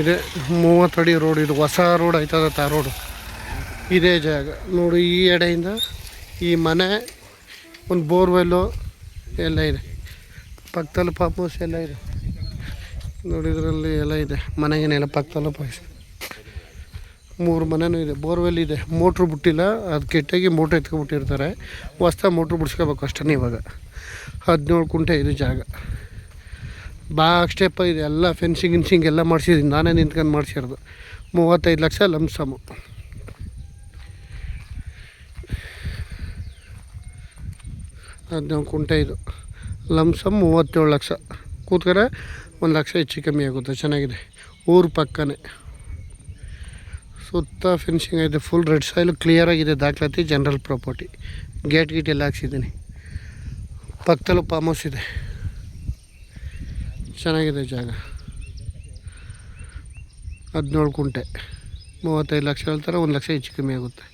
ಇದೆ 30 ಅಡಿ ರೋಡ್. ಇದು ಹೊಸ ರೋಡ್ ಆಯ್ತದ ತಾರ್ ರೋಡು. ಇದೇ ಜಾಗ ನೋಡಿ, ಈ ಎಡೆಯಿಂದ ಈ ಮನೆ, ಒಂದು ಬೋರ್ವೆಲ್ಲು ಎಲ್ಲ ಇದೆ. ಪಕ್ಕದಲ್ಲಿ ಪಾಪ್ ಹೌಸ್ ಎಲ್ಲ ಇದೆ ನೋಡಿ. ಇದರಲ್ಲಿ ಎಲ್ಲ ಇದೆ, ಮನೆಗೇನೆಲ್ಲ ಪಕ್ಕದಲ್ಲ ಪಾಯ್ಸ್ 3 ಮನೆಯೂ ಇದೆ. ಬೋರ್ವೆಲ್ ಇದೆ, ಮೋಟ್ರು ಬಿಟ್ಟಿಲ್ಲ, ಅದು ಕೆಟ್ಟಾಗಿ ಮೋಟ್ರ್ ಎತ್ಕೊಬಿಟ್ಟಿರ್ತಾರೆ. ಹೊಸ್ದಾಗಿ ಮೋಟ್ರು ಬಿಡಿಸ್ಕೋಬೇಕು ಅಷ್ಟೇ. ಇವಾಗ 17 ಕುಂಟೆ ಇದು ಜಾಗ. ಬಾಗ್ ಸ್ಟೆಪ್ ಇದೆ, ಎಲ್ಲ ಫೆನ್ಸಿಂಗ್ ಎಲ್ಲ ಮಾಡಿಸಿದ್ದೀನಿ, ನಾನೇ ನಿಂತ್ಕೊಂಡು ಮಾಡಿಸಿರೋದು. 35 ಲಕ್ಷ ಲಂಸಮು. 17 ಕುಂಟೆ ಇದು ಲಂಸಮ್ 37 ಲಕ್ಷ. ಕೂತ್ಕರೆ 1 ಲಕ್ಷ ಹೆಚ್ಚು ಕಮ್ಮಿ ಆಗುತ್ತೆ. ಚೆನ್ನಾಗಿದೆ, ಊರು ಪಕ್ಕನೇ. ಸುತ್ತ ಫಿನಿಶಿಂಗ್ ಇದೆ, ಫುಲ್ ರೆಡ್ ಸಾಯಿಲ್ ಕ್ಲಿಯರಾಗಿದೆ. ದಾಖಲಾತಿ ಜನರಲ್ ಪ್ರಾಪರ್ಟಿ. ಗೇಟ್ ಎಲ್ಲ ಹಾಕ್ಸಿದ್ದೀನಿ. ಪಕ್ಕದಲ್ಲೂ ಫಾರ್ಮ್ ಹೌಸ್ ಇದೆ. ಚೆನ್ನಾಗಿದೆ ಜಾಗ. 17 ಕುಂಟೆ 35 ಲಕ್ಷ ಹೇಳ್ತಾರೆ, 1 ಲಕ್ಷ ಹೆಚ್ಚು ಕಮ್ಮಿ ಆಗುತ್ತೆ.